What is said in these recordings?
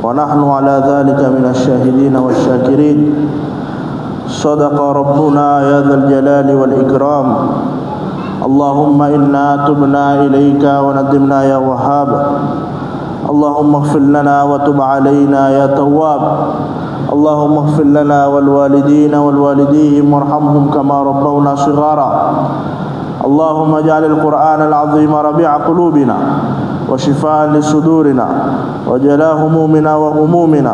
ونحن على ذلك من الشاهدين والشاكرين. صدق ربنا يا ذا الجلال والإكرام. اللهم إنا تبنا إليك وندمنا يا وهاب. اللهم اغفر لنا وتب علينا يا تواب. اللهم اغفر لنا والوالدين والوالديهم وارحمهم كما ربونا صغارا. اللهم اجعل القرآن العظيم ربيع قلوبنا وشفاء لصدورنا وجلاء همومنا وغمومنا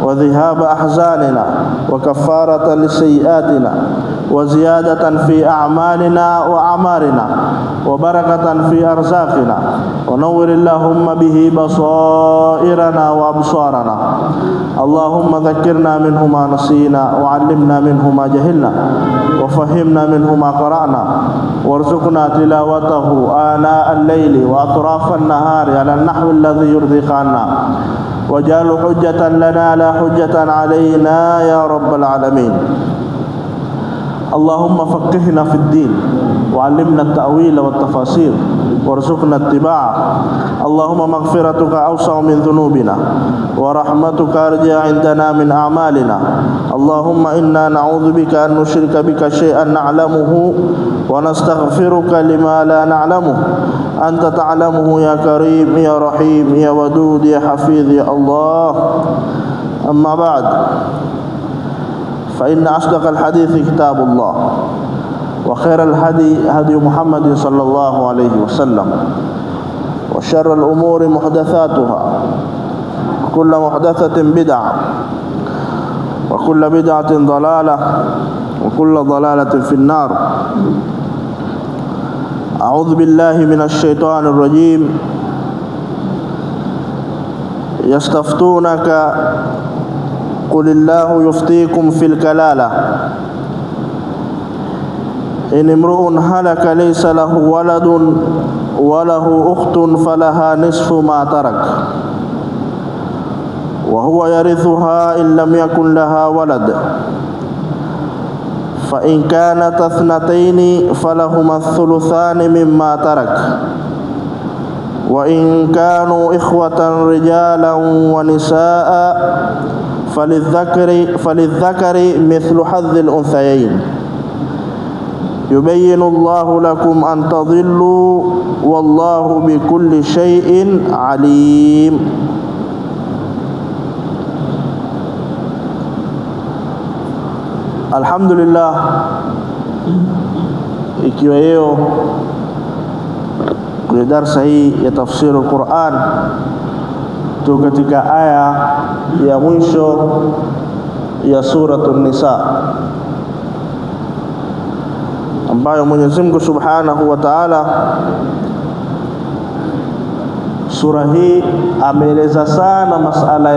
وذهاب أحزاننا وكفارة لسيئاتنا وزيادة في أعمالنا وأعمارنا وبركة في أرزاقنا ونور اللهم به بصائرنا وأبصارنا. اللهم ذكرنا منه ما نسينا وعلمنا منه ما جهلنا وفهمنا منه ما قرأنا وارزقنا تلاوته آناء الليل وأطراف النهار على النحو الذي يرضيك عنا واجعل حجة لنا لا حجة علينا يا رب العالمين. اللهم فقهنا في الدين وعلمنا التأويل والتفاسير وارزقنا اتباعه. اللهم مغفرتك أوسع من ذنوبنا ورحمتك أرجى عندنا من أعمالنا. اللهم إنا نعوذ بك أن نشرك بك شيئا نعلمه ونستغفرك لما لا نعلمه. أنت تعلمه يا كريم يا رحيم يا ودود يا حفيظ يا الله. أما بعد، فإن أصدق الحديث كتاب الله وخير الهدي هدي محمد صلى الله عليه وسلم وشر الأمور محدثاتها وكل محدثة بدعة وكل بدعة ضلالة وكل ضلالة في النار. أعوذ بالله من الشيطان الرجيم. يستفتونك قل الله يفتيكم في الكلالة إن امرؤ هلك ليس له ولد وله أخت فلها نصف ما ترك وهو يرثها إن لم يكن لها ولد فإن كانت اثنتين فلهما الثلثان مما ترك وإن كانوا إخوة رجالا ونساء فللذكر مثل حظ الأنثيين. يبين الله لكم أن تضلوا والله بكل شيء عليم. Alhamdulillah, ikiwa leo kwenye darasa hii ya tafsiri al-Qur'an tu katika aya ya mwisho ya suratul Nisa ambayo Mwenyezi Mungu Subhanahu wa Ta'ala sura hii ameeleza sana masala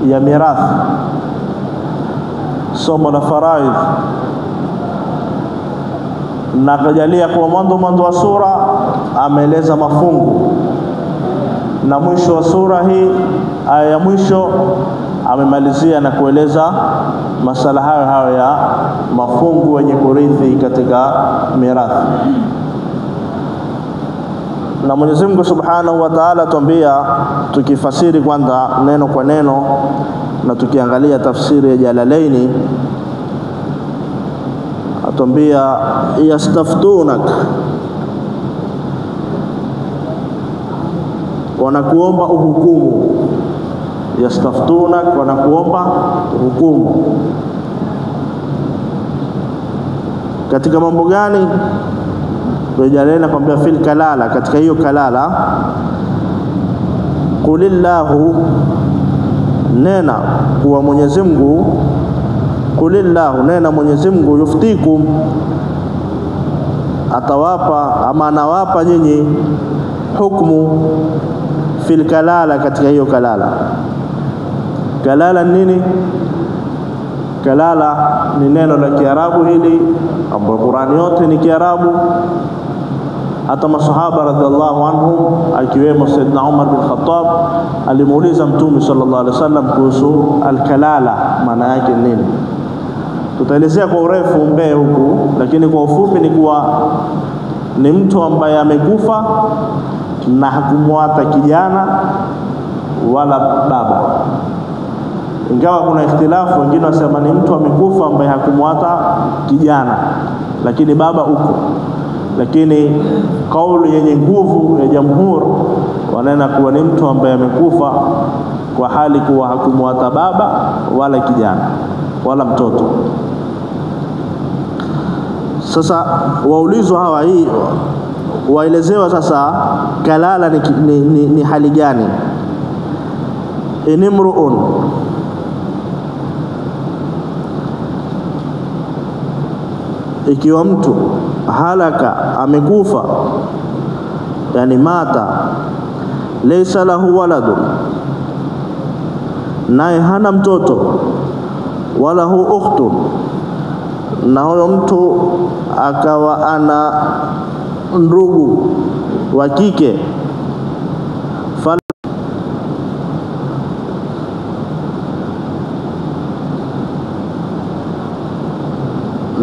ya mirathi, somo la faraidh, na kajalia kwa mwanzo wa sura ameeleza mafungu, na mwisho wa sura hii aya ya mwisho amemalizia na kueleza masala hayo ya mafungu wenye kurithi katika mirathi. Na Mwenyezi Mungu Subhanahu wa Ta'ala tuambia, tukifasiri kwanza neno kwa neno na tukiangalia tafsiri ya Jalalaini, atuambia yastaftunak, wanakuomba uhukumu. Yastaftunak, wanakuomba uhukumu katika mambo gani? Jalalaini kwambia fil kalala, katika hiyo kalala. Qulillahu, nena kwa Mwenyezi Mungu. Qulillahu, nena Mwenyezi Mungu, yuftikum, atawapa ama anawapa nyinyi hukumu fil kalala, katika hiyo kalala. Kalala nini? Kalala ni neno la Kiarabu hili ambapo Qur'ani yote ni Kiarabu. Hata masahaba radhiallahu anhum akiwemo Sayyidina Umar bin Khattab alimuuliza Mtume sallallahu alaihi wasallam kuhusu al-kalala, maana yake nini. Tutaelezea kwa urefu mbele huku, lakini kwa ufupi ni kuwa ni mtu ambaye amekufa na hakumwata kijana wala baba. Ingawa kuna ikhtilafu, wengine wasema ni mtu amekufa ambaye hakumwata kijana lakini baba uko. Lakini kauli yenye nguvu ya jamhur wanaona kuwa ni mtu ambaye amekufa kwa hali kuwa hakumwata baba wala kijana wala mtoto. Sasa waulizwa hawa, hii waelezewa sasa kalala ni hali gani? Inimruun ikiwa mtu halaka amekufa, yani mata, laysa lahu waladun, naye hana mtoto, wala hu ukhtun, na huyo mtu akawa ana ndugu wa kike,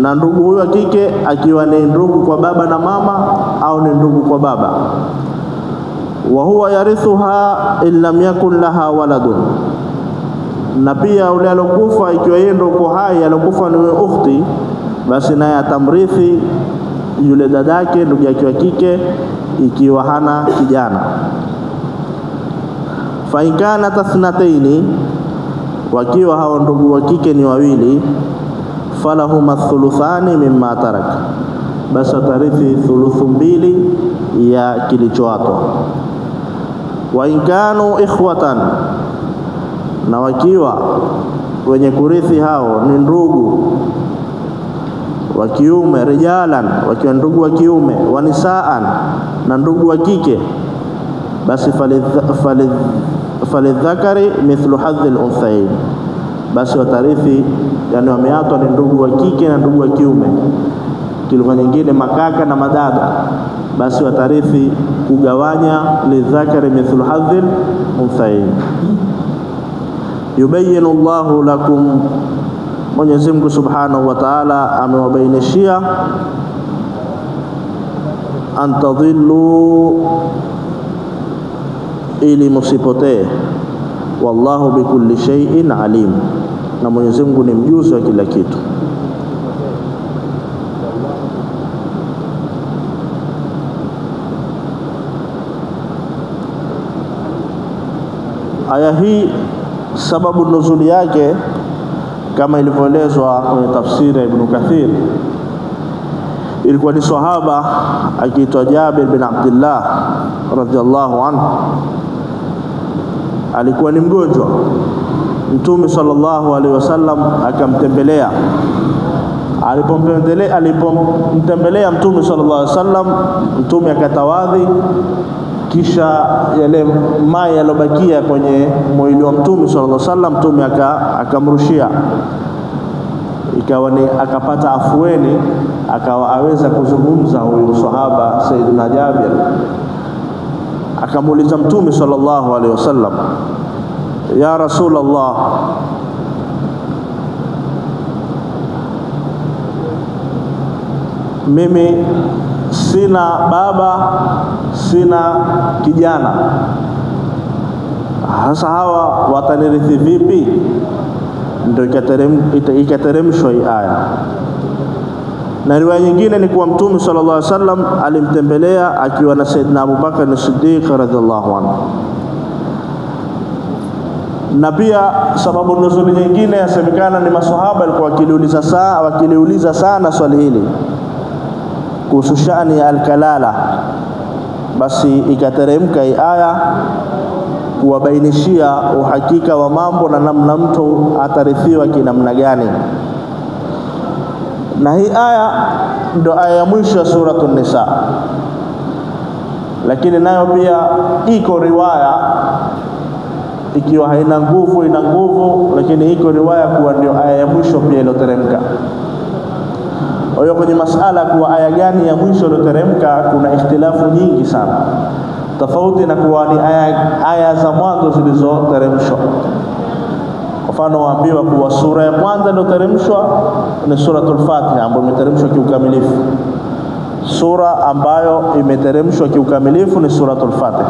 na ndugu huyo wa kike akiwa ni ndugu kwa baba na mama au ni ndugu kwa baba, wa huwa yarithuha in lam yakun laha waladun, na pia yule alokufa ikiwa yeye ndio uko hai, alokufa ni ukhti, basi naye atamrithi yule dadake ndugu yake wa kike ikiwa hana kijana. Fa in kana tathnataini, wakiwa hao ndugu wa kike ni wawili, falahuma thuluthani mimma taraka, basi atarithi thuluthu mbili ya kilichoatwa. Wa in kanu ikhwatan, na wakiwa wenye kurithi hao ni ndugu wa kiume, rijalan, wakiwa ndugu wa kiume, wa nisaan, na ndugu wa kike, basi falidhakari mithlu hadhi al-unthayayn, basi watarithi, yani wameatwa ni ndugu wa kike na ndugu wa kiume, kilugha nyingine makaka na madada, basi watarithi kugawanya lidhakari mithlu hadhi al-unthayayn. Yubayyinu Allahu lakum, Mwenyezi Mungu Subhanahu wa Ta'ala amewabainishia, antadhillu, ili musipotee, wallahu bikulli shay'in alim, na Mwenyezi Mungu ni mjuzi wa kila kitu. Aya hii sababu nuzuli yake kama ilivyoelezwa kwenye tafsiri ya Ibn Kathir, ilikuwa ni sahaba akiitwa Jabir bin Abdullah radhiyallahu anhu, alikuwa ni mgonjwa. Mtume sallallahu alaihi wasallam akamtembelea. Alipomtembelea Mtume sallallahu alaihi wasallam, Mtume akatawadhi, kisha yale maji yalobakia kwenye mwili wa Mtume sallallahu alaihi wasallam Mtume akamrushia, ikawa ni akapata afueni, akawa aweza kuzungumza huyu sahaba Sayyidina Jabir. Akamuuliza Mtume sallallahu alaihi wasallam, ya Rasulullah, mimi sina baba, sina kijana, hasa hawa watanirithi vipi? Ndio ikateremshwa hii aya. Na riwaya nyingine ni kuwa Mtume sallallahu alaihi wasallam alimtembelea akiwa na Saidina Abu Bakar as-Siddiq radhiallahu anhu. Na pia sababu nuzuli nyingine yasemekana ni maswahaba walikuwa wakiliuliza sana swali hili kuhusu shani ya al-kalala, basi ikateremka hii aya kuwabainishia uhakika wa mambo na namna mtu atarithiwa kinamna gani. Na hii aya ndio aya ya mwisho ya suratul Nisa, lakini nayo pia iko riwaya, ikiwa haina nguvu ina nguvu, lakini iko riwaya kuwa ndio aya ya mwisho pia iliyoteremka. Kwa hiyo kwenye masala kuwa aya gani ya mwisho iliyoteremka kuna ikhtilafu nyingi sana, tofauti na kuwa ni aya za mwanzo zilizoteremshwa. Kwa mfano waambiwa kuwa sura ya kwanza iliyoteremshwa ni suratul Fatiha ambayo imeteremshwa kiukamilifu. Sura ambayo imeteremshwa kiukamilifu ni suratul Fatiha.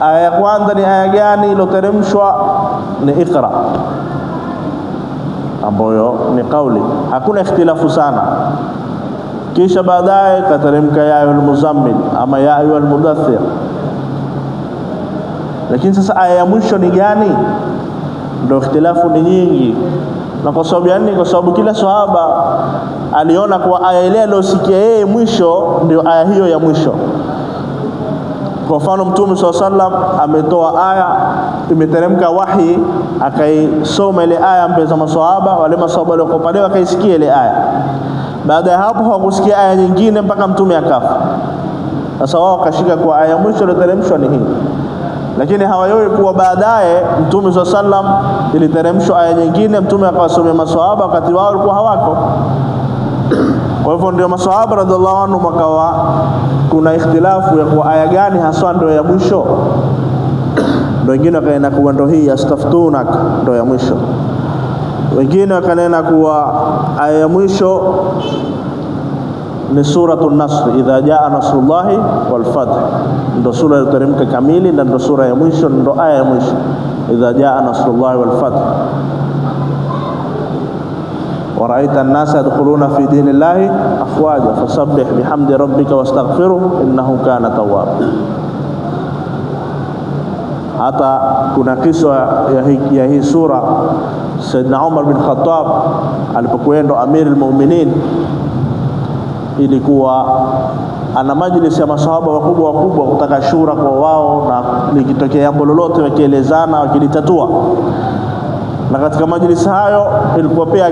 aya ya kwanza ni aya gani iliyoteremshwa? Ni Iqra, ambayo ni kauli, hakuna ikhtilafu sana. Kisha baadaye kateremka ya ayyuhal muzammil ama ya ayyuhal mudaththir. Lakini sasa aya ya mwisho ni gani? Ndio ikhtilafu ni nyingi. Na kwa sababu yani, kwa sababu kila sahaba aliona kwa aya ile aliyosikia yeye mwisho ndio aya hiyo ya mwisho. Kwa mfano Mtume SAW ametoa aya, imeteremka wahi, akaisoma ile aya mbele za maswahaba, wale maswahaba waliokuwa pale wakaisikia ile aya. Baada ya hapo hawakusikia aya nyingine mpaka Mtume akafa. Sasa wao wakashika kwa aya mwisho iliyoteremshwa ni hii. Lakini hawayoi kuwa baadaye Mtume SAW iliteremshwa aya nyingine, Mtume akawasomea maswahaba wakati wao walikuwa hawako. Kwa hivyo ndio maswahaba radhiallahu anhum wakawa kuna ikhtilafu ya kuwa aya gani haswa ndio ya mwisho. Ndio wengine wakaenda kuwa ndio hii yastaftunak ndio ya mwisho. Wengine wakanena kuwa aya ya mwisho ni suratul Nasr, idha jaa nasrullahi wal fath. Ndio sura iliyoteremka kamili na ndio sura ya mwisho, ndio aya ya mwisho, idha jaa nasrullahi wal fath. ورأيت الناس يدخلون في دين الله أفواجا فسبح بحمد ربك واستغفره إنه كان توابا. Hata kuna kisa ya hii sura, Sayyidina Umar bin Khattab alipokuwa amir al-mu'minin, ilikuwa ana majlis ya masahaba wakubwa kutaka shura kwa wao, na likitokea jambo lolote wakielezana wakilitatua. Na katika majlis hayo ilikuwa pia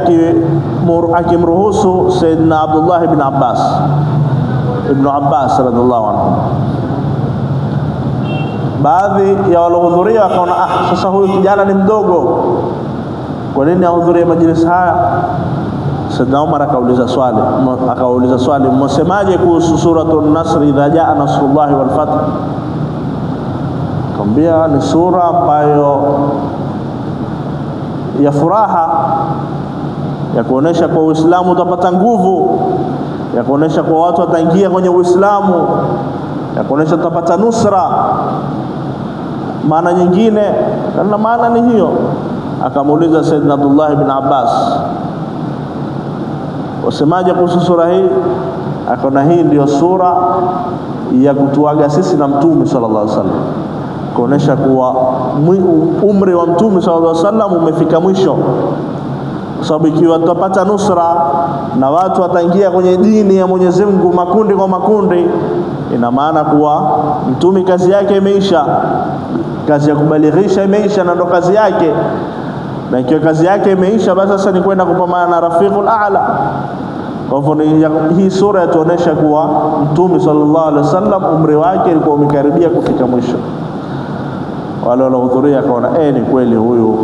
akimruhusu Sayyidina Abdullah ibn Abbas radhiallahu anhu. Baadhi ya waliohudhuria wakaona sasa huyu kijana ni mdogo, kwa nini ahudhurie majlis haya? Sayyidina Umar akauliza swali, msemaje kuhusu suratul Nasr, idha jaa nasrullahi wal fath? Akamwambia ni sura ambayo ya furaha, ya kuonesha kwa Uislamu utapata nguvu, ya kuonesha kwa watu wataingia kwenye Uislamu, ya kuonesha utapata nusra. Maana nyingine, na maana ni hiyo. Akamuuliza Sayyidina Abdullah ibn Abbas, wasemaje kuhusu sura hii? Akaona hii ndio sura ya kutuaga sisi na Mtume sallallahu alaihi wasallam, kuonesha kuwa umri wa Mtume sallallahu alaihi wasallam umefika mwisho. Kwa sababu ikiwa tutapata nusra na watu wataingia kwenye dini ya Mwenyezi Mungu makundi kwa makundi, ina maana kuwa Mtume kazi yake imeisha, kazi ya kubalighisha imeisha, na ndo kazi yake. Na ikiwa kazi yake imeisha, basi sasa ni kwenda kupambana na Rafiqul A'la. Kwa hivyo hii sura yatuonesha kuwa Mtume sallallahu alaihi wasallam umri wake ulikuwa umekaribia kufika mwisho. Wale waliohudhuria kaona ni kweli huyu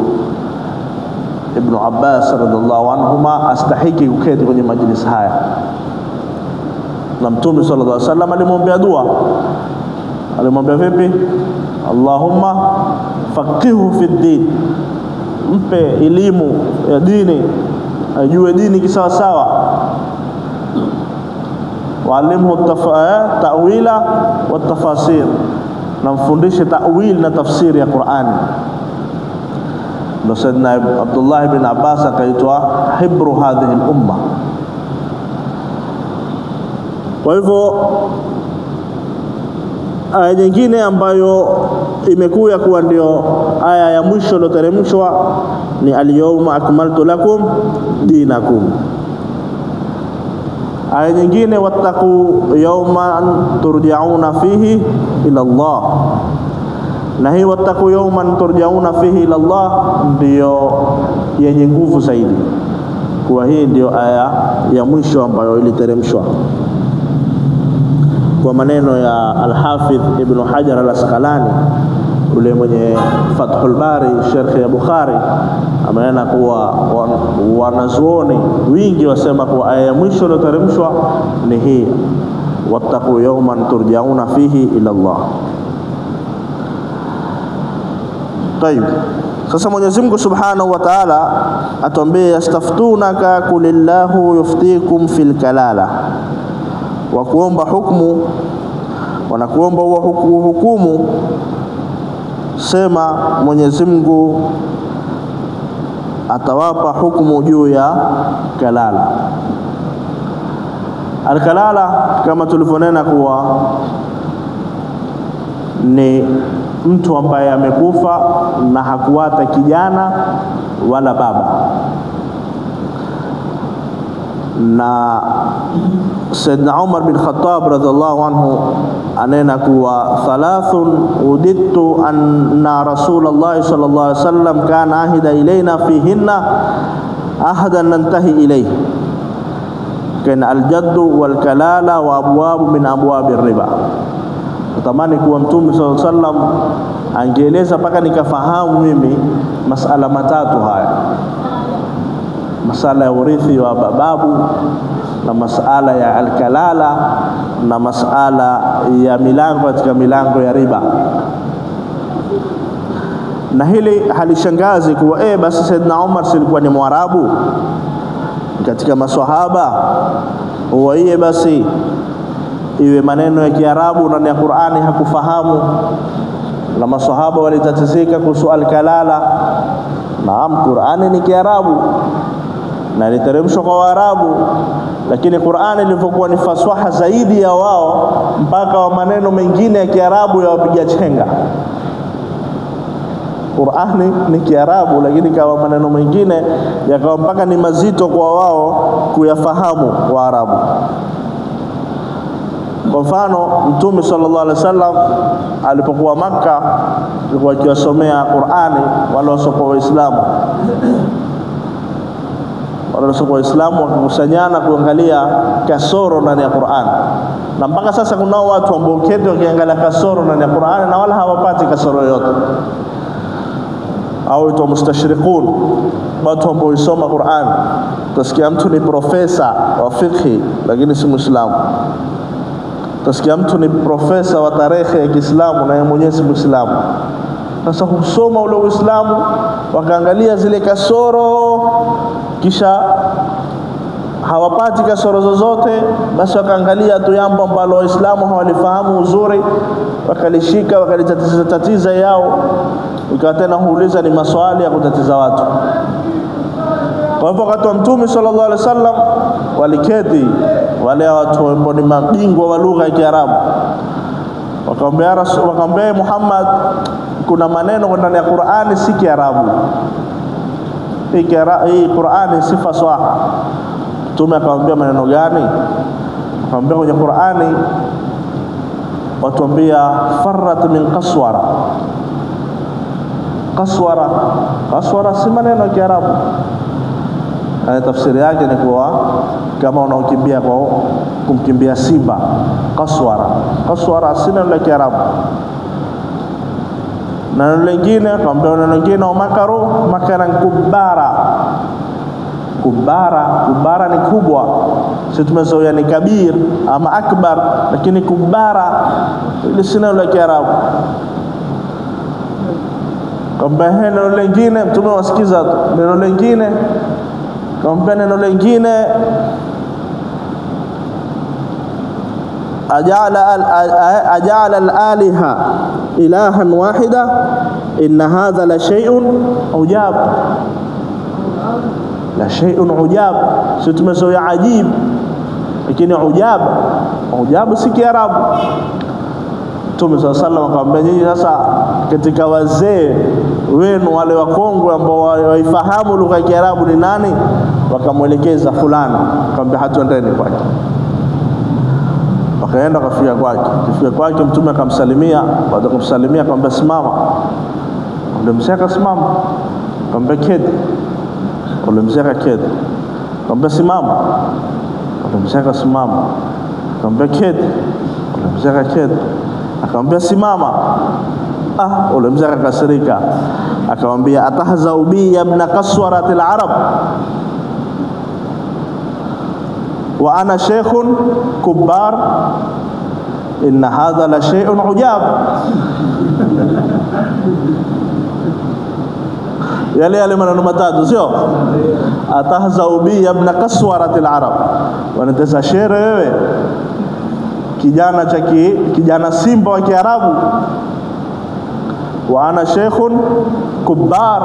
Ibn Abbas radhiallahu anhuma astahiki kuketi kwenye majlis haya. Na Mtume sallallahu alaihi wasallam alimwombea dua. Alimwambia vipi? Allahumma faqihu fi din, mpe elimu ya dini, ajue dini kisawa sawa. Waalimhu ta'wila wa tafasir, na mfundishe ta'wil na tafsiri ya Qur'ani. Ndio Sayyidina Abdullah ibn Abbas akaitwa hibru hadhihi al-umma. Kwa hivyo aya nyingine ambayo imekuja kuwa ndio aya ya mwisho iliyoteremshwa ni al-yawma akmaltu lakum dinakum. Aya nyingine wattaqu yawman turja'una fihi ila Allah. Na hii wattaqu yawman turja'una fihi ila Allah ndio yenye nguvu zaidi, kwa hii ndio aya ya mwisho ambayo iliteremshwa. Kwa maneno ya Al-Hafidh Ibn Hajar Al-Asqalani, ule mwenye Fathul Bari sharh ya Bukhari, amenena kuwa wanazuoni wingi wasema kuwa aya ya mwisho iliyoteremshwa ni hii wattaqu yawman turja'una fihi ila Allah. Tayeb, sasa Mwenyezi Mungu Subhanahu wa Ta'ala atuambia yastaftunaka kulillahu yuftikum fil kalala, wa kuomba hukumu, wanakuomba hukumu sema Mwenyezi Mungu atawapa hukumu juu ya kalala. Al-kalala kama tulivyonena kuwa ni mtu ambaye amekufa na hakuwata kijana wala baba. Na Sayyidina Umar bin Khattab radhiallahu anhu anena kuwa thalathun udittu anna Rasulullah sallallahu alaihi wasallam kana ahida ilaina fihinna ahadan nantahi ilayhi, kana aljaddu wal kalala wa abwabu min abwabi riba. Natamani kuwa Mtume sallallahu alaihi wasallam angeeleza paka nikafahamu mimi masala matatu haya: masala ya urithi wa babu, na masala ya alkalala, na masala ya milango katika milango ya riba. Na hili halishangazi kuwa basi Saidna Umar silikuwa ni Mwarabu katika maswahaba, huwa yeye basi iwe maneno ya Kiarabu na ya Qur'ani hakufahamu, na maswahaba walitatizika kuhusu alkalala. Naam, Qur'ani ni Kiarabu na iliteremshwa kwa Waarabu, lakini Qur'ani ilivyokuwa ni faswaha zaidi ya wao, mpaka wa maneno mengine ya Kiarabu ya wapiga chenga. Qur'ani ni Kiarabu, lakini kwa maneno mengine yakawa mpaka ni mazito kwa wao kuyafahamu Waarabu. Kwa mfano, Mtume sallallahu alaihi wasallam alipokuwa Makka alikuwa akiwasomea Qur'ani wale wasiokuwa Waislamu. Wale wasiokuwa Waislamu wakikusanyana kuangalia kasoro ndani ya Qur'an. Na mpaka sasa kunao watu ambao kete wakiangalia kasoro ndani ya Qur'an na wala hawapati kasoro yote, au watu mustashriqun, watu ambao wasoma Qur'an. Utasikia mtu ni profesa wa fiqh lakini si Muislamu. Utasikia mtu ni profesa wa tarehe ya Kiislamu na yeye mwenyewe si Muislamu. Sasa husoma ule Uislamu, wakaangalia zile kasoro, kisha hawapati kasoro zozote, basi wakaangalia tu jambo ambalo Waislamu hawalifahamu uzuri, wakalishika wakalitatiza yao, ikawa tena huuliza ni maswali ya kutatiza watu. Kwa hivyo wakati wa Mtume sallallahu alaihi wasallam waliketi wale watu ambao ni mabingwa wa lugha ya Kiarabu, wakamwambia Muhammad, kuna maneno ndani ya Qur'ani si Kiarabu, hii Qur'ani si faswaha. Mtume akamwambia maneno gani? Akamwambia kwenye Qur'ani watuambia farrat min qaswara. Qaswara si maneno ya Kiarabu. Na tafsiri yake ni kuwa kama unaokimbia kwa kumkimbia simba, qaswara si neno la Kiarabu. Na neno lingine akamwambia neno lingine makaran kubara ni kubwa. Sisi tumezoea ni kabir ama akbar, lakini kubara ile si neno la Kiarabu. Kwamba neno lingine Mtume wasikiza neno lingine, kwamba neno lingine aja'ala al-aliha ilahan wahida inna hadha la shay'un ujab. La shay'un ujab, sisi tumezoea ajib, lakini ujab si Kiarabu. Mtume sallallahu alaihi wasallam akamwambia, nyinyi sasa katika wazee wenu wale wakongwe ambao waifahamu lugha ya Kiarabu ni nani? Wakamwelekeza fulani, akamwambia hatuendeni kwake. Wakaenda kafika kwake, Mtume akamsalimia. Baada ya kumsalimia akamwambia simama. Ule mzee akasimama. Akamwambia keti. Ule mzee akaketi. Akamwambia simama. Ule mzee akasimama. Akamwambia keti. Ule mzee akaketi. Akamwambia simama. Ule mzee akakasirika. Akamwambia atahzau bi ya ibn qaswaratil arab wa ana sheikhun kubbar inna hadha la shay'un ujab. Yale maneno matatu, sio? Atahzau bi ya ibn qaswaratil arab, wanatesa shere wewe kijana simba wa Kiarabu. wa ana sheikhun kubbar,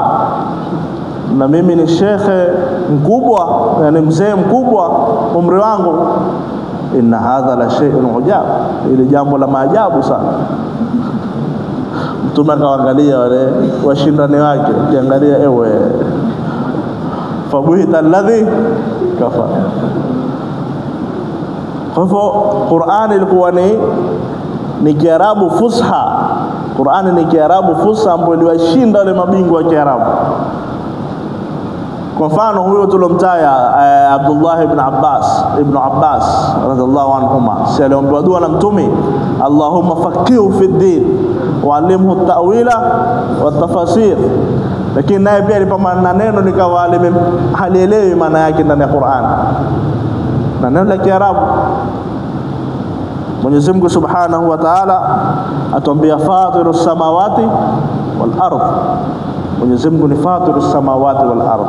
na mimi ni shekhe mkubwa, yani mzee mkubwa umri wangu. Inna hadha la shay'un ujab, ili jambo la maajabu sana. Mtume akaangalia wale washindani wake, kiangalia ewe fabuhita alladhi kafara. Kwa hivyo Qur'ani ilikuwa ni Kiarabu fusha. Qur'ani ni Kiarabu fusha ambayo iliwashinda wale mabingwa wa Kiarabu. Kwa mfano huyo tulomtaya Abdullah ibn Abbas radhiallahu anhuma, si aliomba dua na Mtume, Allahumma faqihu fi din wa alimhu at-ta'wila wa at-tafasir. Lakini naye pia alipambana na neno likawa halielewi maana yake ndani ya Qur'an, na neno la Kiarabu. Mwenyezi Mungu Subhanahu wa Ta'ala atuambia fatirus samawati wal ardh. Mwenyezi Mungu ni fatirus samawati wal ardh.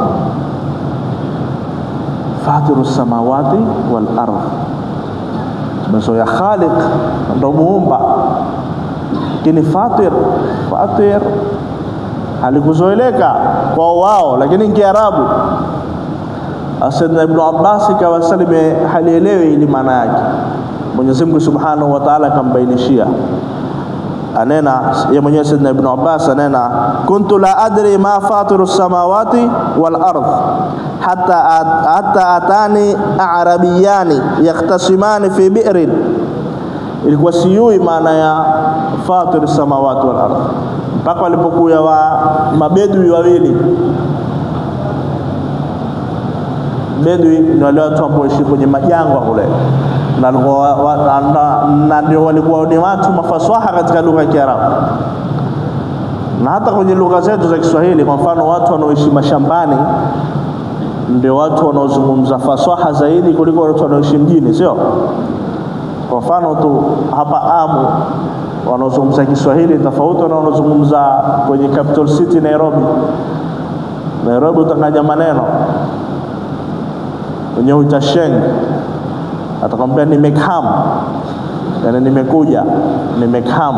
Fatirus samawati wal ardh, tumezoea khaliq ndo muumba, lakini fatir halikuzoeleka kwa wao, lakini Kiarabu. Sayyidina Ibn Abbas kawasalime halielewi ili maana yake. Mwenyezi Mungu Subhanahu wa Ta'ala kambainishia, anena ya mwenyewe Sayyidina Ibn Abbas anena, kuntu la adri ma fatirus samawati wal ardh hatta atani arabiyani yaktasimani fi bi'rin. Ilikuwa siyui maana ya fatirus samawati wal ardh mpaka walipokuja wa mabedui wawili. Bedui ni wale watu ambao waishi kwenye majangwa kule, na ndio walikuwa ni watu mafaswaha katika lugha ya Kiarabu. Na hata kwenye lugha zetu za Kiswahili, kwa mfano watu wanaoishi mashambani ndio watu wanaozungumza faswaha zaidi kuliko watu wanaoishi mjini, sio? Kwa mfano tu hapa Amu wanaozungumza Kiswahili tofauti na wanaozungumza kwenye capital city Nairobi. Nairobi utakaja maneno wenye utasheng, atakwambia nimekam, yani nimekuja, nimekam.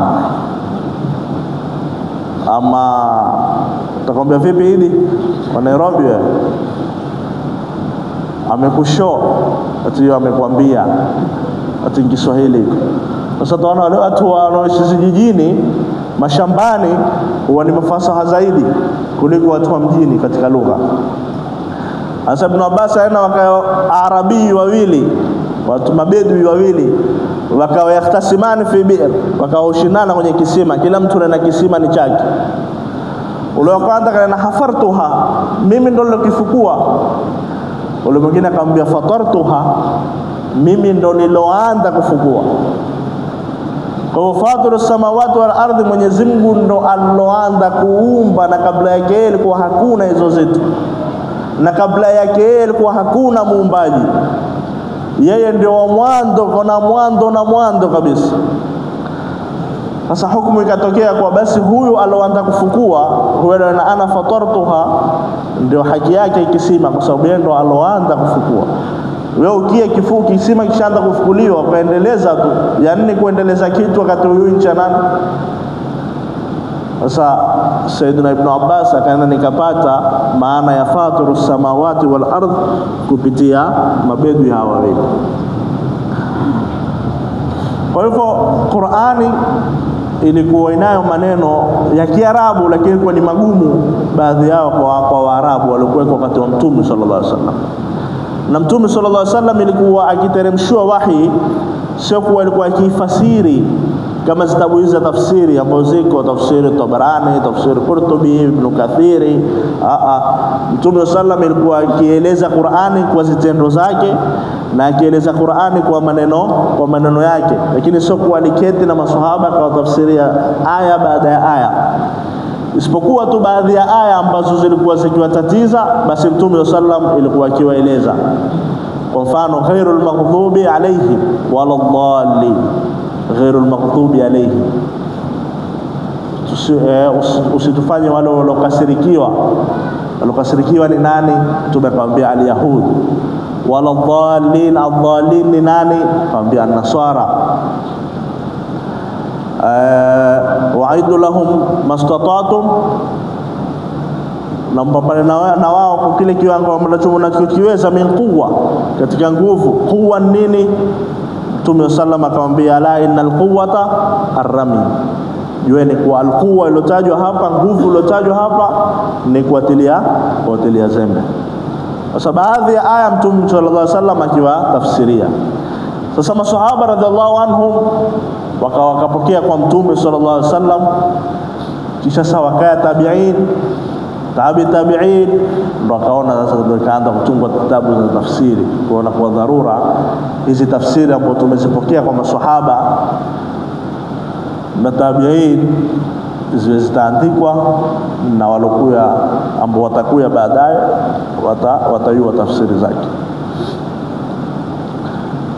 Ama utakwambia vipi hili kwa Nairobi wewe, amekusho ati amekwambia ati Kiswahili. Sasa tunaona wale watu wanaoishi jijini mashambani huwa ni mafasaha zaidi kuliko watu wa mjini katika lugha. Sasa Ibn Abbas aina wakao Arabi wawili, watu mabedui wawili, wakawa yaktasimani fi bi'r, wakawa ushindana kwenye kisima, kila mtu ana kisima ni chake. Ule wa kwanza kana hafartuha, mimi ndo nilokifukua. Ule mwingine akamwambia fatartuha, mimi ndo niloanza kufukua. Kwa fatirus samawati wal ardhi, Mwenyezi Mungu ndo aloanza kuumba, na kabla yake ilikuwa hakuna hizo zitu, na kabla yake ilikuwa hakuna muumbaji. Yeye ndio wa mwanzo, kuna mwanzo kabisa. Sasa hukumu ikatokea kwa basi huyu aloanza kufukua, huyo na ana fatartuha, ndio haki yake ikisima, kwa sababu yeye ndo aloanza kufukua. Wewe ukie kisima kishaanza kufukuliwa, kaendeleza tu, yani kuendeleza kitu wakati huyu ncha nani. Sasa Sayyidina Ibn Abbas akaenda nikapata maana ya fatirus samawati wal ardh kupitia mabedui hawa wawili. Kwa hivyo Qur'ani ilikuwa inayo maneno ya Kiarabu, lakini kwa ni magumu baadhi yao kwa Waarabu walikuwa wakati wa Mtume sallallahu alaihi wasallam. Na Mtume sallallahu alaihi wasallam ilikuwa akiteremshwa wahi, sio kuwa alikuwa akifasiri kama zitabu hizi za tafsiri ambazo ziko tafsiri Tabarani, tafsiri Qurtubi, Ibn Kathiri. Mtume sallam ilikuwa akieleza Qur'ani kwa zitendo zake na akieleza Qur'ani kwa maneno yake, lakini sio kwa aliketi na maswahaba kwa tafsiria aya baada ya aya, isipokuwa tu baadhi ya aya ambazo zilikuwa zikiwatatiza, basi Mtume sallam ilikuwa akiwaeleza. Kwa mfano ghairul maghdubi alayhim waladdallin, ghairul maghdubi alayhim, usitufanye wale walokasirikiwa. Walokasirikiwa ni nani? Tumekwambia al-yahud. Waladdallin, ad-dallin ni nani? Kwambia an-nasara. wa'iddu lahum mastata'tum, na mpambane na wao kwa kile kiwango ambacho mnachokiweza, min quwwa, katika nguvu. Quwwa nini? Mtume sallam akamwambia, la innal quwwata arrami, jueni kwa alquwa ilotajwa hapa, nguvu ilotajwa hapa ni kuatilia zembe. Sasa baadhi ya aya Mtume sallallahu alaihi wasallam akiwa tafsiria. Sasa maswahaba radhiallahu anhum wakapokea kwa Mtume sallallahu alaihi wasallam, kisha sawakaya tabi'in, tabi'in ndo akaona sasa, ndio kaanza kutunga kitabu za tafsiri, kuona kwa dharura hizi tafsiri ambazo tumezipokea kwa maswahaba na tabi'in zitaandikwa na walokuya ambao watakuya baadaye watayua tafsiri zake.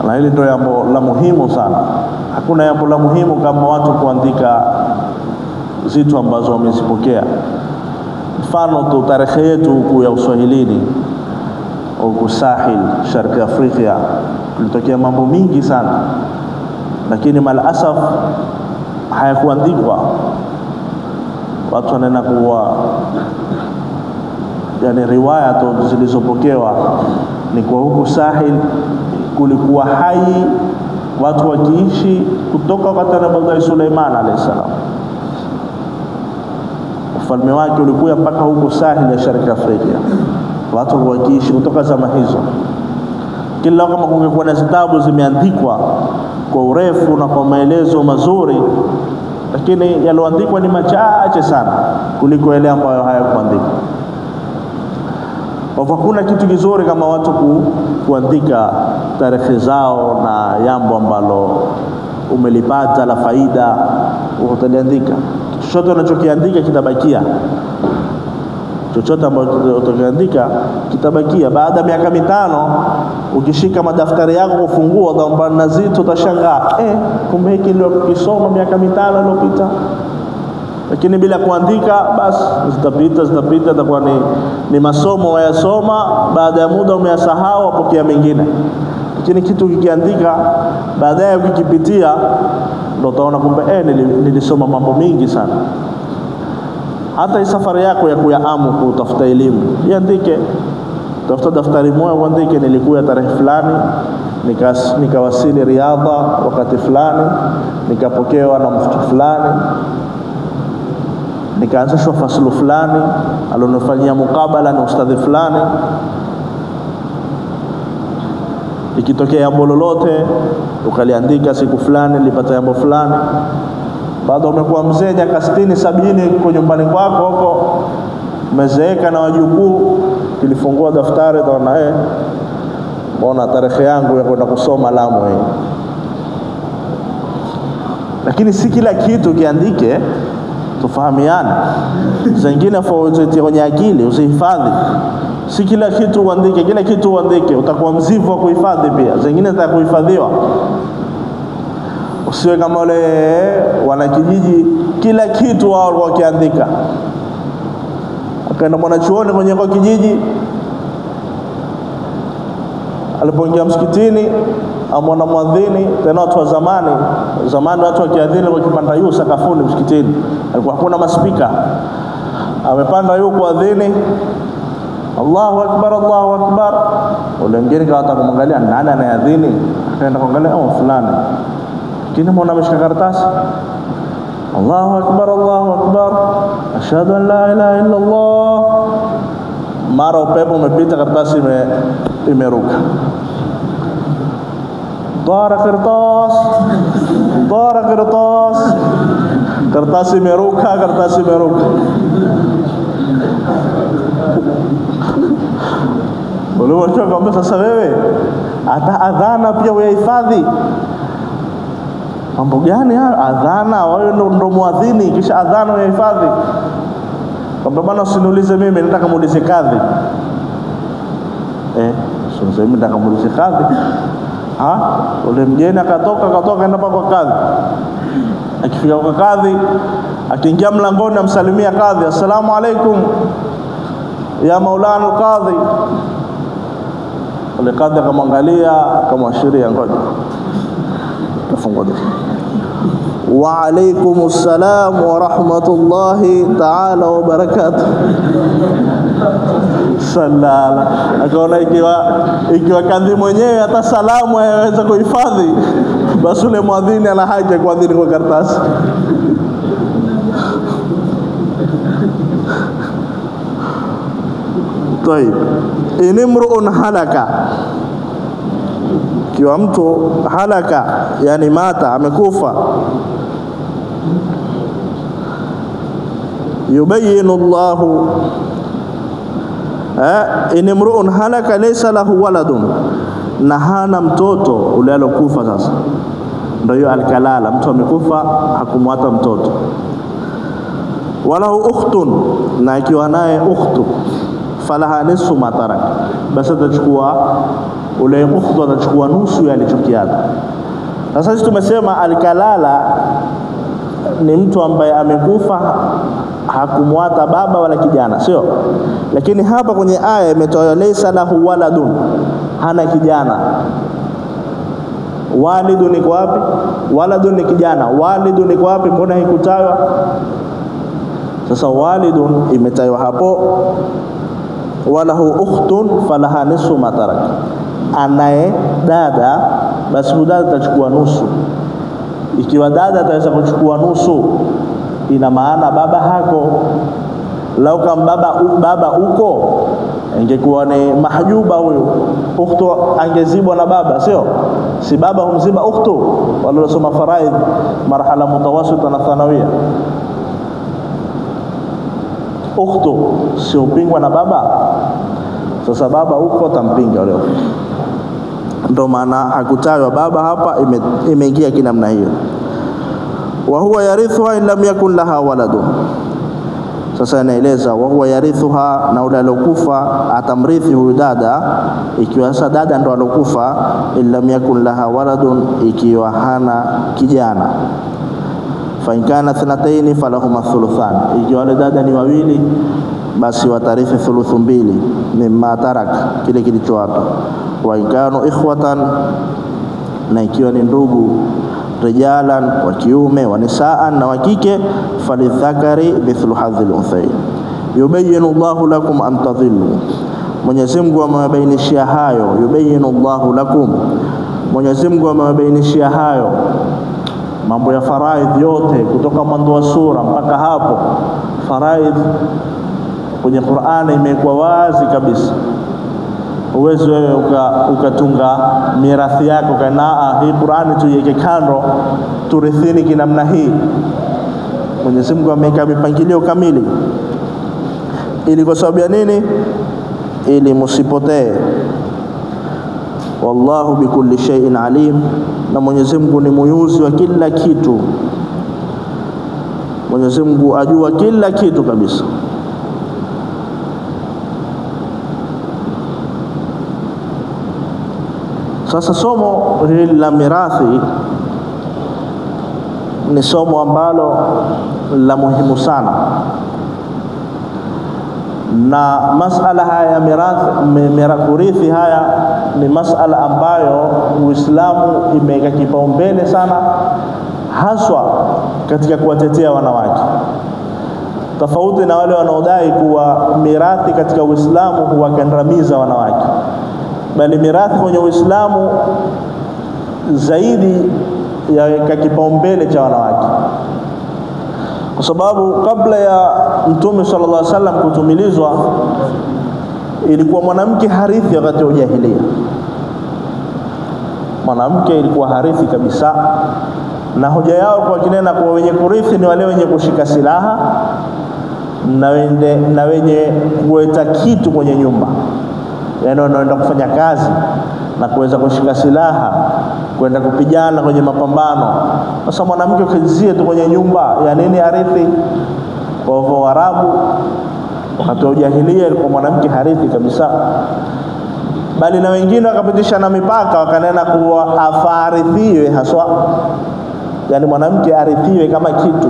Na hili ndio jambo la muhimu sana. Hakuna jambo la muhimu kama watu kuandika zitu ambazo wamezipokea. Mfano tu tarehe yetu huku ya Uswahilini, huku Sahil, Sharqi Afrika, kulitokea mambo mingi sana, lakini malasaf hayakuandikwa. Watu wanaenda kuwa, yani riwaya tu zilizopokewa ni kwa huku Sahil kulikuwa hai watu wakiishi kutoka wakati wa Nabii Suleiman alayhi salam. Ufalme wake ulikuwa mpaka huko Sahil ya Sharqi Afrika, watu wakiishi kutoka zama hizo. Kila kama kungekuwa na zitabu zimeandikwa kwa urefu na kwa maelezo mazuri, lakini yaloandikwa ni machache sana kuliko yale ambayo hayakuandikwa. Kwa hakuna kitu kizuri kama watu kuandika tarehe zao na jambo ambalo umelipata la faida, utaliandika. Chochote unachokiandika kitabakia, chochote ambacho utakiandika kitabakia. Baada ya miaka 5 ukishika madaftari yako kufungua dhamba na zito, utashangaa kumbe hiki ndio ukisoma miaka 5 iliyopita. Lakini bila kuandika, basi zitapita, itakuwa ni masomo wayasoma, baada ya muda umeyasahau, wapokea mengine. Lakini kitu kikiandika, baadaye ukikipitia ndio utaona kumbe nilisoma mambo mingi sana. Hata safari yako ya kuyaamu kutafuta elimu, iandike. Tafuta daftari moja uandike, nilikuwa tarehe fulani nikawasili Riadha wakati fulani, nikapokewa na mufti fulani, nikaanzishwa faslu fulani, alionifanyia mukabala na ustadhi fulani. Ikitokea jambo lolote ukaliandika, siku fulani nilipata jambo fulani. Baada umekuwa mzee miaka 60 70 kwa nyumbani kwako huko, umezeeka na wajukuu, kilifungua daftari utaona mbona tarehe yangu ya kwenda kusoma Lamu hii. Lakini si kila kitu kiandike, tufahamiane. Zingine fauti kwenye akili usihifadhi. Si kila kitu uandike, kila kitu uandike, utakuwa mzivu wa kuhifadhi pia. Zingine zitakuhifadhiwa. Usiwe kama wale wanakijiji kila kitu wao wakiandika. Akaenda mwanachuoni kwenye kwa kijiji, alipoingia msikitini amwona muadhini, tena watu wa zamani watu wakiadhini kwa kipanda yu sakafuni msikitini, alikuwa hakuna maspika. Amepanda yu kuadhini, Allahu akbar, Allahu akbar. Ule mgeni kaanza kumwangalia nani anaadhini, akaenda kuangalia fulani. Lakini muona ameshika karatasi, Allahu akbar, Allahu akbar, ashhadu an la ilaha illa Allah. Mara upepo umepita, karatasi imeruka. Dara kertas, karatasi imeruka. Wale watu wakamwambia, sasa wewe hata adhana pia uyahifadhi? Mambo gani haya? Adhana wewe ndo muadhini, kisha adhana uyahifadhi? Kwamba bwana usiniulize mimi, nataka muulize kadhi. Sasa mimi nataka muulize kadhi. Ule mgeni akatoka aenda kwa kadhi. Akifika kwa kadhi, akiingia mlangoni amsalimia kadhi, assalamu alaikum ya maulana al-qadhi. Ule kadhi akamwangalia, akamwashiria ngoja. Tafungua. wa alaikumus salam wa rahmatullahi ta'ala wa barakatuh. Salala akaona ikiwa kadhi mwenyewe hata salamu hayaweza kuhifadhi, basi ule muadhini ana haja kuadhini kwa karatasi. Tayeb, inimru'un halaka, kiwa mtu halaka yani mata, amekufa, yubayinu Allahu inimru'un halaka laysa lahu waladun, na hana mtoto ule alokufa. Sasa ndio hiyo alkalala, mtu amekufa hakumwata mtoto. Walahu ukhtun, na ikiwa naye ukhtu, falaha nisfu ma tarak, basi atachukua ule ukhtu, atachukua nusu ya alichokiata. Sasa sisi tumesema alkalala ni mtu ambaye amekufa hakumwata baba wala kijana, sio? Lakini hapa kwenye aya imetoa laysa lahu waladun, hana kijana. Walidun ni wapi? Waladun ni kijana. Walidun ni wapi? Mbona haikutajwa? Sasa walidun imetajwa hapo. Walahu ukhtun falaha nisfu ma tarak, anaye dada, basi dada atachukua nusu. Ikiwa dada ataweza kuchukua nusu, ina maana baba hako. Lau kama baba uko, ingekuwa ni mahjuba huyo, ukhtu angezibwa na baba, sio? Si baba humziba ukhtu, walosoma faraid marhala mutawasita na thanawia. Ukhtu si upingwa na baba. Sasa baba uko, tampinga leo. Ndio maana hakutajwa baba hapa, imeingia kinamna hiyo. Wa huwa yarithuha in lam yakun laha waladun. Sasa anaeleza wa huwa yarithuha, na ule alokufa atamrithi huyu dada, ikiwa sasa dada ndo alokufa, in lam yakun laha waladun, ikiwa hana kijana. Fa in kana thnatayn falahuma thuluthan, ikiwa wale dada ni wawili, basi watarithi thuluthu mbili mimma tarak, kile kilichoapa. Wa in kanu ikhwatan, na ikiwa ni ndugu, rijalan wa kiume, wa nisaan na wa kike, falidhakari mithlu hadhil unthayn. Yubayyinu Allahu lakum an tadhillu, Mwenyezi Mungu amewabainishia hayo. Yubayyinu Allahu lakum, Mwenyezi Mungu amewabainishia hayo mambo ya faraidh yote, kutoka mwanzo wa sura mpaka hapo. Faraidh kwenye Qur'ani imekuwa wazi kabisa. Uwezo wewe ukatunga mirathi yako kana hii Qur'ani tuiweke kando, turithini kinamna hii. Mwenyezi Mungu ameweka mipangilio kamili. Ili kwa sababu ya nini? Ili msipotee. Wallahu bikulli shay'in alim, na Mwenyezi Mungu ni muyuzi wa kila kitu. Mwenyezi Mungu ajua kila kitu kabisa. Sasa somo hili la mirathi ni somo ambalo la muhimu sana, na masala haya ya mirathi haya ni masala ambayo Uislamu imeweka kipaumbele sana, haswa katika kuwatetea wanawake. Tofauti na wale wanaodai kuwa mirathi katika Uislamu huwakandamiza wanawake, bali mirathi kwenye Uislamu zaidi ya kipaumbele cha wanawake. Kwa sababu kabla ya Mtume sallallahu alaihi wasallam kutumilizwa, ilikuwa mwanamke harithi wakati wa jahiliya. Mwanamke ilikuwa harithi kabisa, na hoja yao kwa kinena kwa wenye kurithi ni wale wenye kushika silaha na wenye kuweka kitu kwenye nyumba, yaani wanaenda kufanya kazi na kuweza kushika silaha kwenda kupigana kwenye mapambano. Sasa mwanamke ukizie tu kwenye nyumba, ya nini arithi? Kwa hivyo Waarabu wakati wa jahiliya ilikuwa mwanamke harithi kabisa, bali na wengine wakapitisha na mipaka, wakanena kuwa afarithiwe haswa, yani mwanamke arithiwe kama kitu.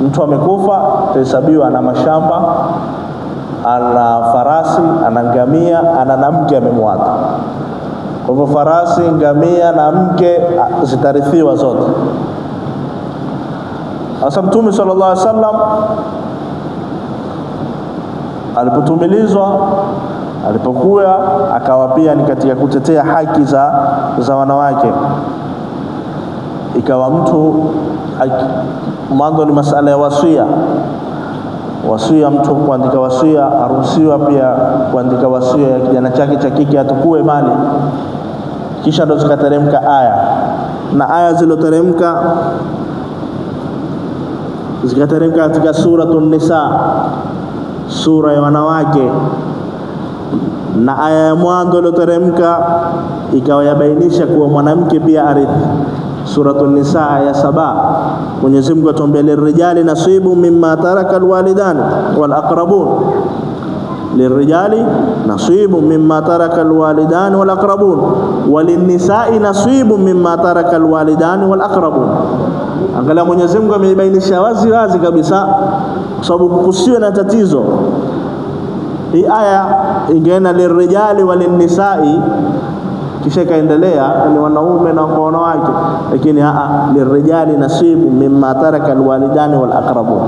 Mtu amekufa tahesabiwa ana mashamba, ana farasi, ana ngamia, ana mke amemwacha. Kwa hivyo farasi, ngamia na mke zitarithiwa zote. Asa Mtume sallallahu alaihi wasallam alipotumilizwa, alipokuwa akawa pia ni katika kutetea haki za wanawake. Ikawa mtu mwanzo ni masala ya wasia, mtu kuandika wasia, aruhusiwa pia kuandika wasia ya kijana chake cha kike atukue mali. Kisha ndo zikateremka aya, na aya ziloteremka zikateremka katika suratul Nisa, sura ya wanawake, na aya ya mwanzo iliyoteremka ikawa yabainisha kuwa mwanamke pia arithi. Suratul Nisa aya 7, Mwenyezi Mungu atuambia lirijali nasibu mimma taraka alwalidani wal aqrabun, lirijali nasibu mimma taraka alwalidani wal aqrabun walinnisa'i nasibu mimma taraka alwalidani wal aqrabun. Angalia Mwenyezi Mungu ameibainisha wazi wazi kabisa, kwa sababu kusiwe na tatizo. Hii aya ingeenda lirijali walinnisa'i, kisha kaendelea ni wanaume na wanawake, lakini lirijali nasibu mimma taraka alwalidani wal aqrabun.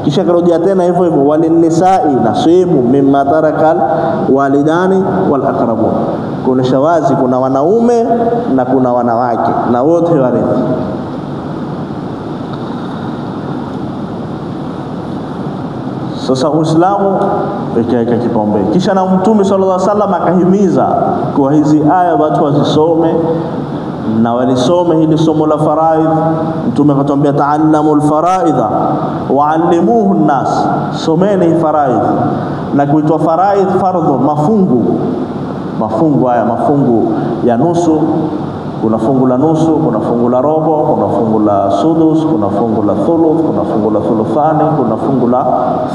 Kisha karudia tena hivyo hivyo walinnisa'i nasibu mimma taraka alwalidani wal aqrabun. Kuna shawazi, kuna wanaume na kuna wanawake, na wote warithi. Sasa Uislamu ikaweka kipaumbele. Kisha na Mtume sallallahu alaihi wasallam akahimiza kwa hizi aya watu wazisome, na walisome hili somo la faraidh. Mtume akatuambia ta'allamul faraidha wa'allimuhu an-nas, someni faraidh. Na kuitwa faraidh fardhu, mafungu haya, mafungu ya nusu. Kuna fungu la nusu, kuna fungu la robo, kuna fungu la sudus, kuna fungu la thuluth, kuna fungu la thuluthani, kuna fungu la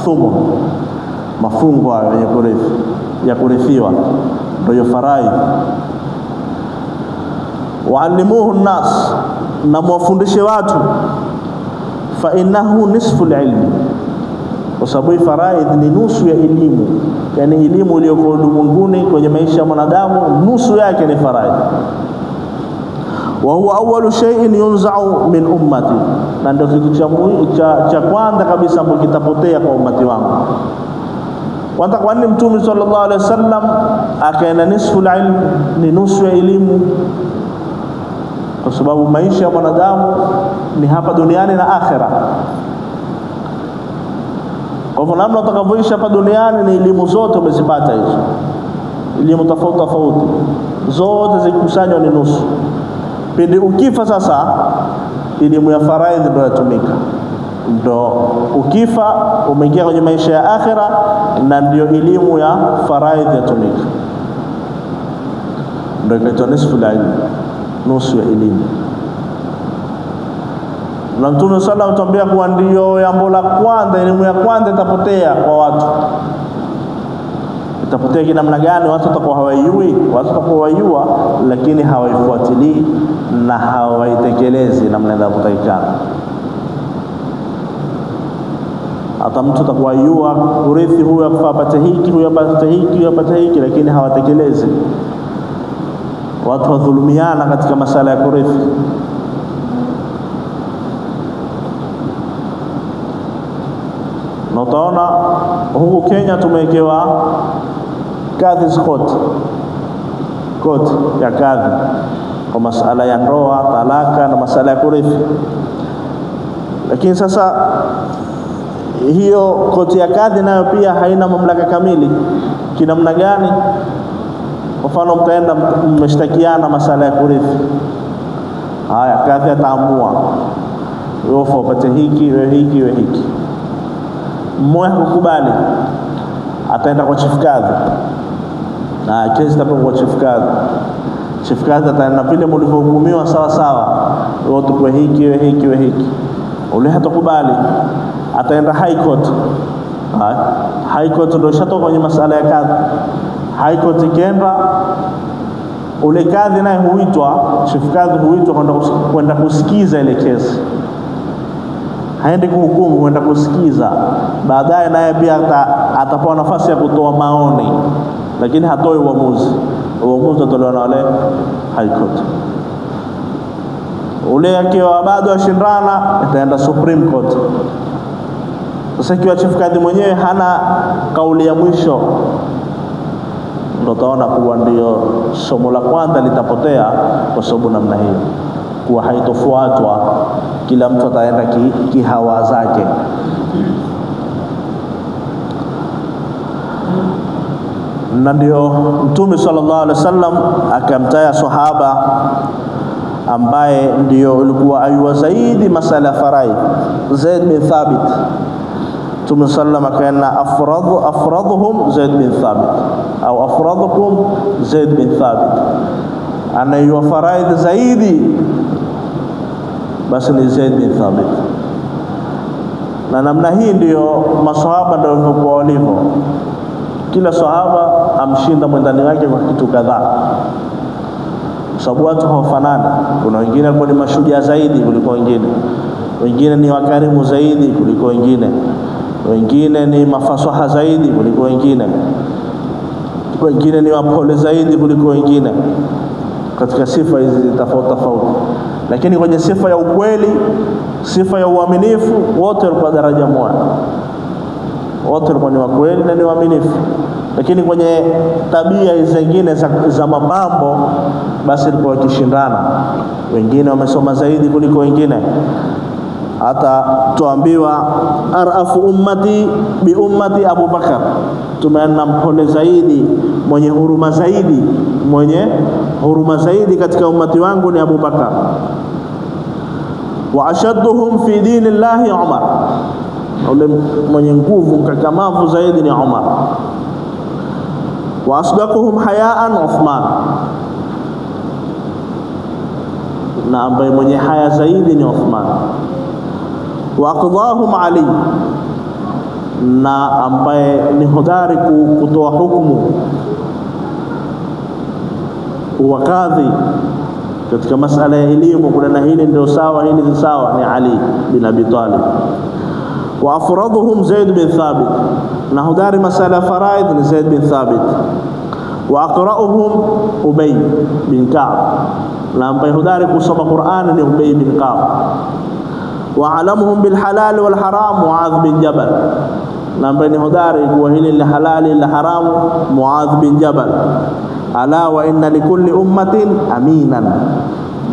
thumun. Mafungu hayo ya kurithiwa ndio faraidh. Wa'allimuhu an-nas, na mwafundishe watu, fa innahu nisfu al-ilm, kwa sababu faraidh ni nusu ya elimu. Yani elimu iliyoko ulimwenguni kwenye maisha ya mwanadamu, nusu yake ni faraidh. Wa huwa awwalu shay'in yunza'u min ummati, na ndio kitu cha kwanza kabisa ambacho kitapotea kwa ummati wangu. Kwa nini Mtume sallallahu alaihi wasallam akaenda nisfu al-ilm, ni nusu ya elimu? Kwa sababu maisha ya mwanadamu ni hapa duniani na akhera. Kwa hivyo namna utakavyoishi hapa duniani ni elimu zote umezipata hizo. Elimu tofauti zote zikusanywa ni nusu. Pindi ukifa sasa, elimu ya faraidh ndio yatumika. Ndio ukifa umeingia kwenye maisha ya akhera, na ndio elimu ya faraidh yatumika. Ndio inaitwa nisfu al-ilm, nusu ya elimu. Na Mtume sallallahu alaihi wasallam kuwa ndio jambo la kwanza, elimu ya kwanza itapotea kwa watu. Itapotea kinamna gani? Watu watakuwa hawajui, watu watakuwa wajua, lakini hawaifuatilii na hawaitekelezi namna inavyotakikana. Hata mtu atakuwa yua urithi, huyu apate hiki, huyu apate hiki, huyu apate hiki, lakini hawatekelezi. Watu wadhulumiana katika masala ya kurithi. Na utaona huku Kenya tumewekewa kadhi court ya kadhi kwa masala ya ndoa, talaka na masala ya kurithi. Lakini sasa hiyo koti ya kadhi nayo pia haina mamlaka kamili. Kinamna gani? Kwa mfano mkaenda mmeshtakiana masala ya kurithi, haya kadhi ataamua wewe upate hiki, wewe hiki, wewe hiki. Mmoja kukubali, ataenda kwa chief kadhi, na kesi itapewa kwa chief kadhi. Chief kadhi ataenda vile mlivyohukumiwa sawa sawa, wote kwa hiki, wewe hiki, wewe hiki. Ule hatakubali, ataenda high court. High court ndio shatoka kwenye masala ya kadhi. High court ikienda, ule kadhi naye huitwa, chief kadhi huitwa kwenda kusikiza ile kesi. Haendi kuhukumu, kwenda kusikiza. Baadaye naye pia atapewa nafasi ya kutoa maoni, lakini hatoi uamuzi. Uamuzi utatolewa na wale high court. ule akiwa bado ashindana itaenda Supreme Court. Sasa ikiwa chief kadhi mwenyewe hana kauli ya mwisho, ndio taona kuwa ndio somo la kwanza litapotea, kwa sababu namna hiyo kuwa haitofuatwa, kila mtu ataenda kihawa zake. Na ndio Mtume sallallahu alaihi wasallam akamtaya sahaba ambaye ndio alikuwa aywa zaidi masala faraid, Zaid bin Thabit. Mtume sallallahu akaena afradhuhum Zaid bin Thabit au afradhukum Zaid bin Thabit, anaywa faraid zaidi basi ni Zaid bin Thabit. Na namna hii ndio maswahaba ndio walivyo, kila sahaba amshinda mwendani wake kwa kitu kadhaa, sababu watu hawafanani. Kuna wengine walikuwa ni mashujaa zaidi kuliko wengine, wengine ni wakarimu zaidi kuliko wengine, wengine ni mafasaha zaidi kuliko wengine, wengine ni wapole zaidi kuliko wengine, katika sifa hizi tofauti tofauti. Lakini kwenye sifa ya ukweli, sifa ya uaminifu, wote walikuwa daraja moja, wote walikuwa ni wakweli na ni waaminifu. Lakini kwenye tabia zingine za mapambo, basi ilikuwa kishindana, wengine wamesoma zaidi kuliko wengine. Hata tuambiwa arafu ummati bi ummati Abu Bakar, tumeana mpole zaidi, mwenye huruma zaidi, mwenye huruma zaidi katika ummati wangu ni Abu Bakar. Wa ashadduhum fi dinillahi Umar, ule mwenye nguvu mkakamavu zaidi ni Umar. Wa asdaquhum hayaan Uthman, na ambaye mwenye haya zaidi ni Uthman. Wa aqdahum Ali, na ambaye ni hodari kutoa hukumu wakadhi katika masala ya elimu, kuna na hili ndio sawa, hili ni sawa, ni Ali bin Abi Talib. Wa afraduhum Zaid bin Thabit, na hodari masala faraid ni Zaid bin Thabit. Wa aqra'uhum Ubay bin Ka'b, na ambaye hodari kusoma Qur'an ni Ubay bin Ka'b. Wa alamuhum bil halal wal haram Muadh bin Jabal, na ambaye ni hodari kwa hili la halali la haramu Muadh bin Jabal. Ala wa inna likulli ummatin aminan,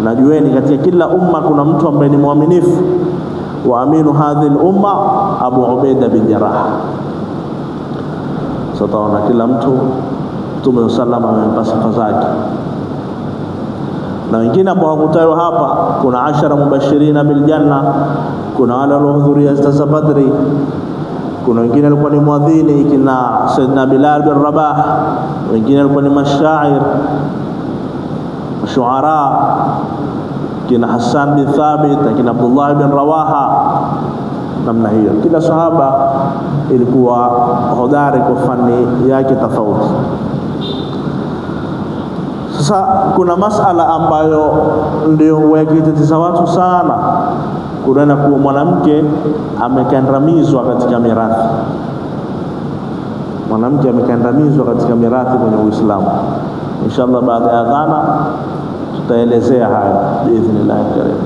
najueni katika kila umma kuna mtu ambaye ni muaminifu. Wa aminu hadhihi al-umma Abu Ubaida bin Jarrah. Sasa kila mtu Mtume sallallahu amempa sifa zake. Na wengine ambao hakutajwa hapa, kuna 10 mubashirina bil janna, kuna wale waliohudhuria za Badri, kuna wengine walikuwa ni muadhini kina Sayyidina Bilal bin Rabah, wengine walikuwa ni mashair shuara kina Hassan bin Thabit, kina Abdullah bin Rawaha. Namna hiyo kila sahaba ilikuwa hodari kwa fani yake tofauti. Sasa kuna masala ambayo ndio wakitatiza watu sana, kuna kuwa mwanamke amekandamizwa katika mirathi. Mwanamke amekandamizwa katika mirathi kwenye Uislamu. Inshallah baada ya adhana tutaelezea haya biidhnillah karim.